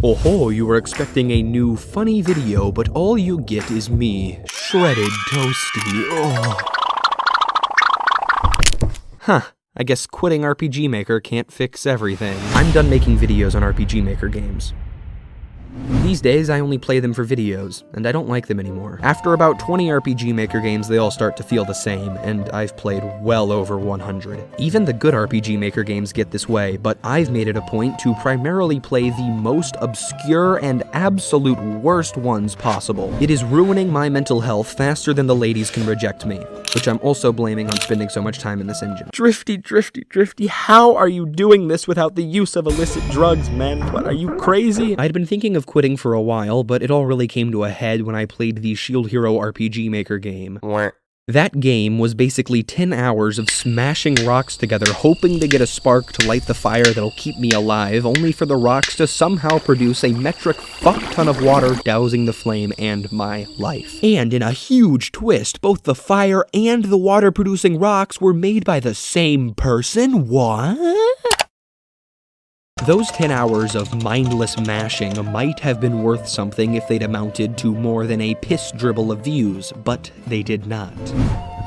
Oh, you were expecting a new funny video, but all you get is me, shredded Toasty. Oh. Huh, I guess quitting RPG Maker can't fix everything. I'm done making videos on RPG Maker games. These days, I only play them for videos, and I don't like them anymore. After about 20 RPG Maker games, they all start to feel the same, and I've played well over 100. Even the good RPG Maker games get this way, but I've made it a point to primarily play the most obscure and absolute worst ones possible. It is ruining my mental health faster than the ladies can reject me, which I'm also blaming on spending so much time in this engine. Drifty, how are you doing this without the use of illicit drugs, man? What, are you crazy? I'd been thinking of quitting for a while, but it all really came to a head when I played the Shield Hero RPG Maker game. That game was basically 10 hours of smashing rocks together, hoping to get a spark to light the fire that'll keep me alive, only for the rocks to somehow produce a metric fuck ton of water dousing the flame and my life. And in a huge twist, both the fire and the water producing rocks were made by the same person? What? Those 10 hours of mindless mashing might have been worth something if they'd amounted to more than a piss dribble of views, but they did not.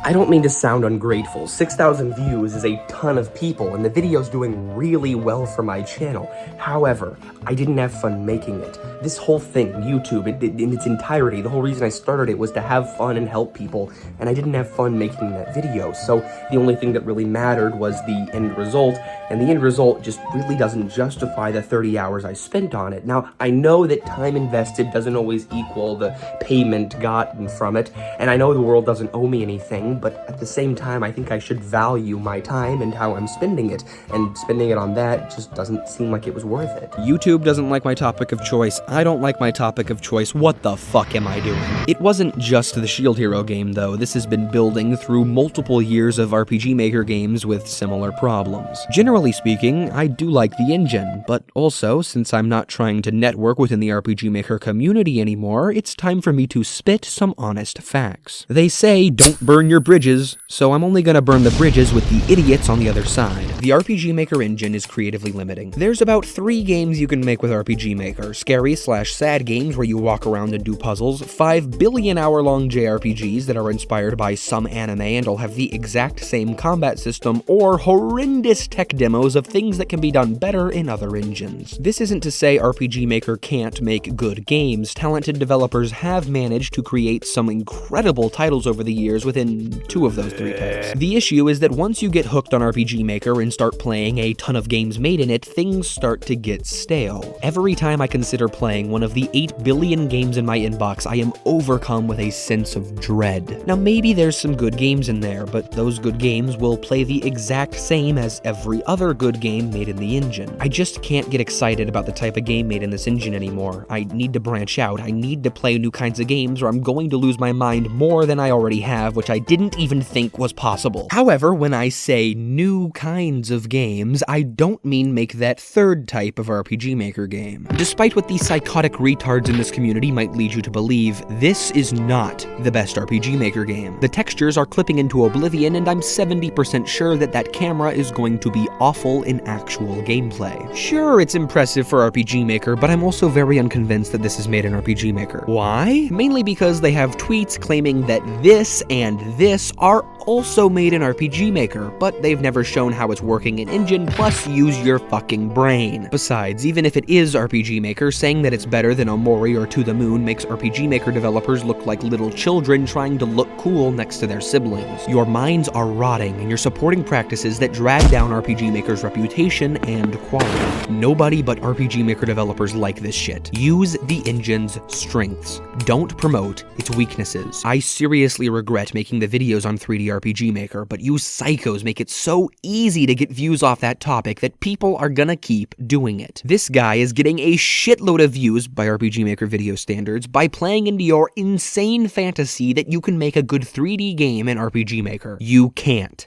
I don't mean to sound ungrateful. 6,000 views is a ton of people, and the video's doing really well for my channel. However, I didn't have fun making it. This whole thing, YouTube, in its entirety, the whole reason I started it was to have fun and help people, and I didn't have fun making that video, so the only thing that really mattered was the end result, and the end result just really doesn't justify the 30 hours I spent on it. Now, I know that time invested doesn't always equal the payment gotten from it, and I know the world doesn't owe me anything, but at the same time, I think I should value my time and how I'm spending it, and spending it on that just doesn't seem like it was worth it. YouTube doesn't like my topic of choice, I don't like my topic of choice, what the fuck am I doing? It wasn't just the Shield Hero game though, this has been building through multiple years of RPG Maker games with similar problems. Generally speaking, I do like the engine, but also, since I'm not trying to network within the RPG Maker community anymore, it's time for me to spit some honest facts. They say, don't burn your bridges, so I'm only gonna burn the bridges with the idiots on the other side. The RPG Maker engine is creatively limiting. There's about 3 games you can make with RPG Maker. Scary/sad games where you walk around and do puzzles, 5 billion hour-long JRPGs that are inspired by some anime and all have the exact same combat system, or horrendous tech demos of things that can be done better in other engines. This isn't to say RPG Maker can't make good games. Talented developers have managed to create some incredible titles over the years within 2 of those 3 types. The issue is that once you get hooked on RPG Maker and start playing a ton of games made in it, things start to get stale. Every time I consider playing one of the 8 billion games in my inbox, I am overcome with a sense of dread. Now maybe there's some good games in there, but those good games will play the exact same as every other good game made in the engine. I just can't get excited about the type of game made in this engine anymore. I need to branch out, I need to play new kinds of games, or I'm going to lose my mind more than I already have, which I didn't even think was possible. However, when I say new kinds of games, I don't mean make that 3rd type of RPG Maker game. Despite what the psychotic retards in this community might lead you to believe, this is not the best RPG Maker game. The textures are clipping into oblivion, and I'm 70% sure that that camera is going to be awful in actual gameplay. Sure, it's impressive for RPG Maker, but I'm also very unconvinced that this is made in RPG Maker. Why? Mainly because they have tweets claiming that this and this are also made in RPG Maker, but they've never shown how it's working in engine, plus use your fucking brain. Besides, even if it is RPG Maker, saying that it's better than Omori or To the Moon makes RPG Maker developers look like little children trying to look cool next to their siblings. Your minds are rotting, and you're supporting practices that drag down RPG Maker's reputation and quality. Nobody but RPG Maker developers like this shit. Use the engine's strengths. Don't promote its weaknesses. I seriously regret making the videos on 3D RPG Maker, but you psychos make it so easy to get views off that topic that people are gonna keep doing it. This guy is getting a shitload of views by RPG Maker video standards by playing into your insane fantasy that you can make a good 3D game in RPG Maker. You can't.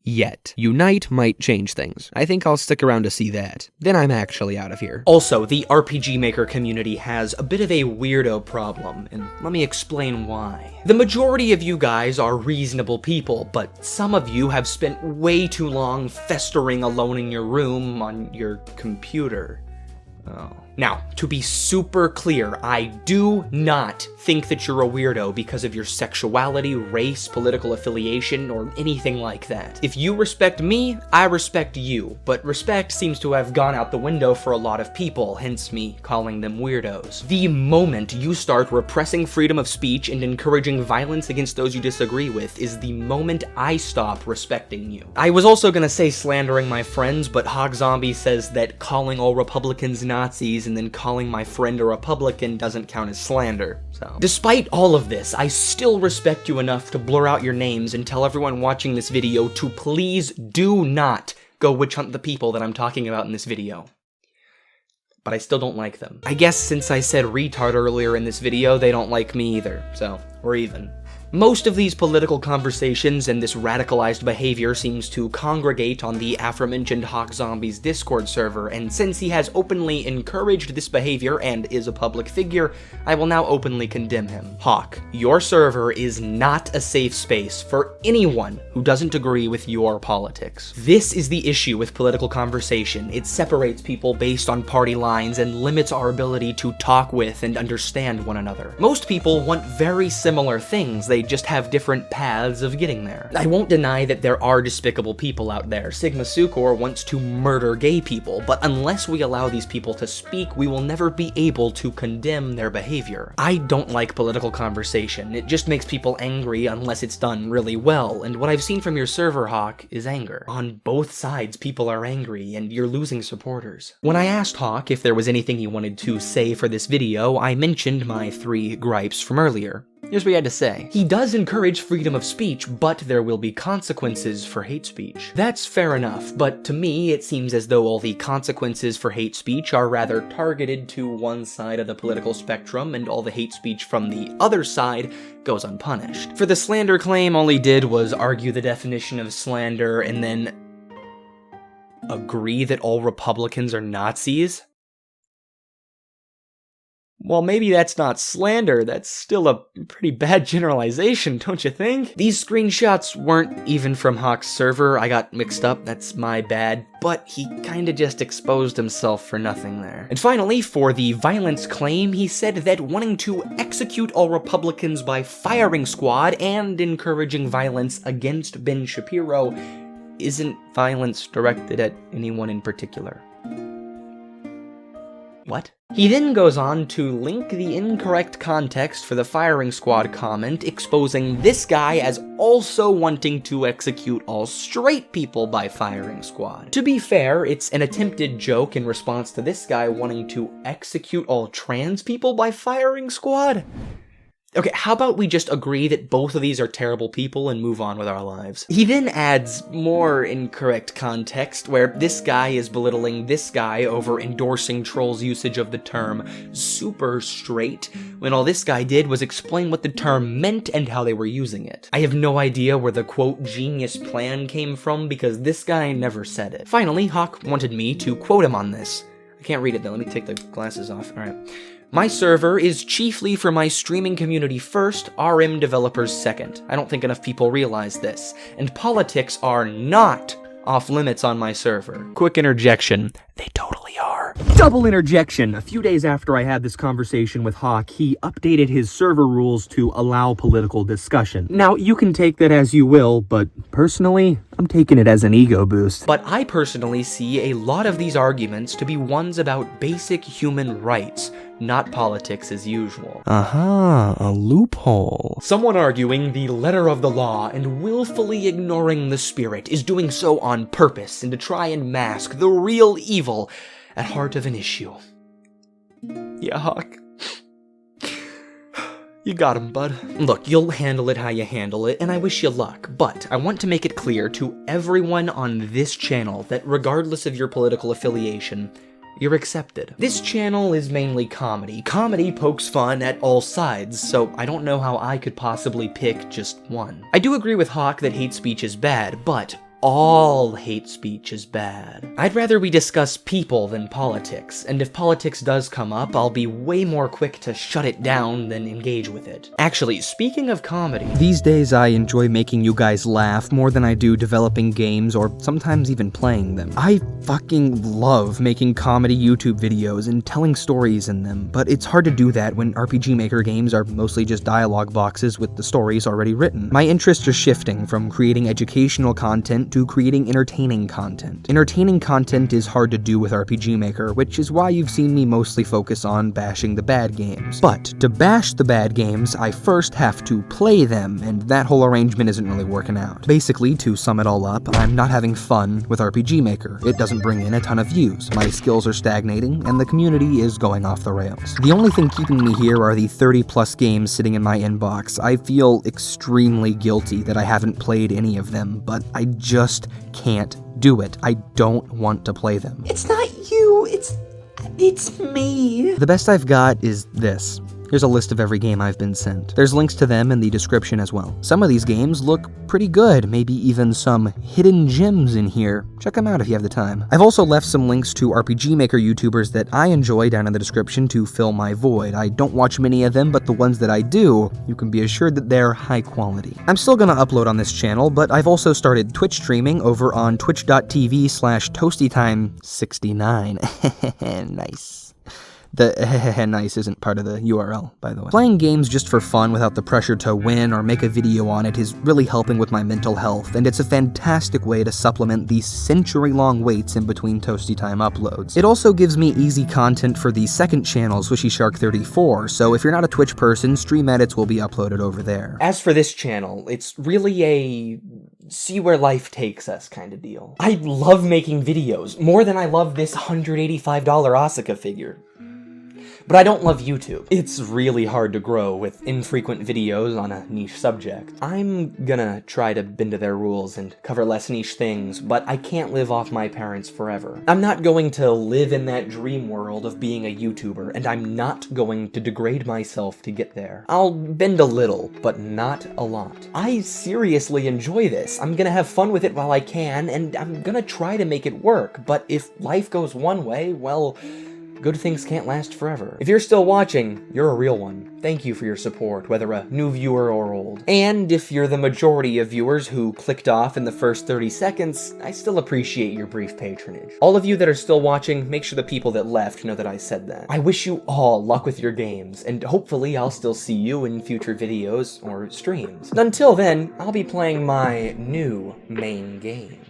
Yet. Unite might change things. I think I'll stick around to see that. Then I'm actually out of here. Also, the RPG Maker community has a bit of a weirdo problem, and let me explain why. The majority of you guys are reasonable people, but some of you have spent way too long festering alone in your room on your computer. Oh. Now, to be super clear, I do not think that you're a weirdo because of your sexuality, race, political affiliation, or anything like that. If you respect me, I respect you, but respect seems to have gone out the window for a lot of people, hence me calling them weirdos. The moment you start repressing freedom of speech and encouraging violence against those you disagree with is the moment I stop respecting you. I was also gonna say slandering my friends, but HogZombie says that calling all Republicans Nazis and then calling my friend a Republican doesn't count as slander, so. Despite all of this, I still respect you enough to blur out your names and tell everyone watching this video to please do not go witch hunt the people that I'm talking about in this video. But I still don't like them. I guess since I said retard earlier in this video, they don't like me either, so we're even. Most of these political conversations and this radicalized behavior seems to congregate on the aforementioned HogZombie's Discord server, and since he has openly encouraged this behavior and is a public figure, I will now openly condemn him. Hawk, your server is not a safe space for anyone who doesn't agree with your politics. This is the issue with political conversation. It separates people based on party lines and limits our ability to talk with and understand one another. Most people want very similar things. They just have different paths of getting there. I won't deny that there are despicable people out there. 𝐷𝐷 wants to murder gay people, but unless we allow these people to speak, we will never be able to condemn their behavior. I don't like political conversation. It just makes people angry unless it's done really well, and what I've seen from your server, Hawk, is anger. On both sides, people are angry, and you're losing supporters. When I asked Hawk if there was anything he wanted to say for this video, I mentioned my 3 gripes from earlier. Here's what he had to say. He does encourage freedom of speech, but there will be consequences for hate speech. That's fair enough, but to me, it seems as though all the consequences for hate speech are rather targeted to one side of the political spectrum, and all the hate speech from the other side goes unpunished. For the slander claim, all he did was argue the definition of slander and then agree that all Republicans are Nazis? Well, maybe that's not slander, that's still a pretty bad generalization, don't you think? These screenshots weren't even from Hawk's server, I got mixed up, that's my bad, but he kinda just exposed himself for nothing there. And finally, for the violence claim, he said that wanting to execute all Republicans by firing squad and encouraging violence against Ben Shapiro isn't violence directed at anyone in particular. What? He then goes on to link the incorrect context for the firing squad comment, exposing this guy as also wanting to execute all straight people by firing squad. To be fair, it's an attempted joke in response to this guy wanting to execute all trans people by firing squad. Okay, how about we just agree that both of these are terrible people and move on with our lives? He then adds more incorrect context, where this guy is belittling this guy over endorsing trolls' usage of the term super straight, when all this guy did was explain what the term meant and how they were using it. I have no idea where the quote genius plan came from, because this guy never said it. Finally, Hawk wanted me to quote him on this. I can't read it though, let me take the glasses off, alright. My server is chiefly for my streaming community first, RM developers second. I don't think enough people realize this. And politics are not off limits on my server. Quick interjection, they totally are. Double interjection! A few days after I had this conversation with Hawk, he updated his server rules to allow political discussion. Now, you can take that as you will, but personally, I'm taking it as an ego boost. But I personally see a lot of these arguments to be ones about basic human rights, not politics as usual. A loophole. Someone arguing the letter of the law and willfully ignoring the spirit is doing so on purpose and to try and mask the real evil at heart of an issue. Yeah, Hawk. You got him, bud. Look, you'll handle it how you handle it, and I wish you luck, but I want to make it clear to everyone on this channel that regardless of your political affiliation, you're accepted. This channel is mainly comedy. Comedy pokes fun at all sides, so I don't know how I could possibly pick just one. I do agree with Hawk that hate speech is bad, but all hate speech is bad. I'd rather we discuss people than politics, and if politics does come up, I'll be way more quick to shut it down than engage with it. Actually, speaking of comedy, these days I enjoy making you guys laugh more than I do developing games or sometimes even playing them. I fucking love making comedy YouTube videos and telling stories in them, but it's hard to do that when RPG Maker games are mostly just dialogue boxes with the stories already written. My interests are shifting from creating educational content to creating entertaining content. Entertaining content is hard to do with RPG Maker, which is why you've seen me mostly focus on bashing the bad games. But to bash the bad games, I first have to play them, and that whole arrangement isn't really working out. Basically, to sum it all up, I'm not having fun with RPG Maker. It doesn't bring in a ton of views, my skills are stagnating, and the community is going off the rails. The only thing keeping me here are the 30+ games sitting in my inbox. I feel extremely guilty that I haven't played any of them, but I just can't do it. I don't want to play them. It's not you, it's me. The best I've got is this. Here's a list of every game I've been sent. There's links to them in the description as well. Some of these games look pretty good, maybe even some hidden gems in here. Check them out if you have the time. I've also left some links to RPG Maker YouTubers that I enjoy down in the description to fill my void. I don't watch many of them, but the ones that I do, you can be assured that they're high quality. I'm still gonna upload on this channel, but I've also started Twitch streaming over on twitch.tv/ToastyTime69. Nice. The nice isn't part of the URL, by the way. Playing games just for fun without the pressure to win or make a video on it is really helping with my mental health, and it's a fantastic way to supplement the century-long waits in between ToastyTime uploads. It also gives me easy content for the second channel, SwishyShark34, so if you're not a Twitch person, stream edits will be uploaded over there. As for this channel, it's really a see where life takes us kind of deal. I love making videos, more than I love this $185 Asuka figure. But I don't love YouTube. It's really hard to grow with infrequent videos on a niche subject. I'm gonna try to bend to their rules and cover less niche things, but I can't live off my parents forever. I'm not going to live in that dream world of being a YouTuber, and I'm not going to degrade myself to get there. I'll bend a little, but not a lot. I seriously enjoy this. I'm gonna have fun with it while I can, and I'm gonna try to make it work, but if life goes one way, well, good things can't last forever. If you're still watching, you're a real one. Thank you for your support, whether a new viewer or old. And if you're the majority of viewers who clicked off in the first 30 seconds, I still appreciate your brief patronage. All of you that are still watching, make sure the people that left know that I said that. I wish you all luck with your games, and hopefully I'll still see you in future videos or streams. Until then, I'll be playing my new main game.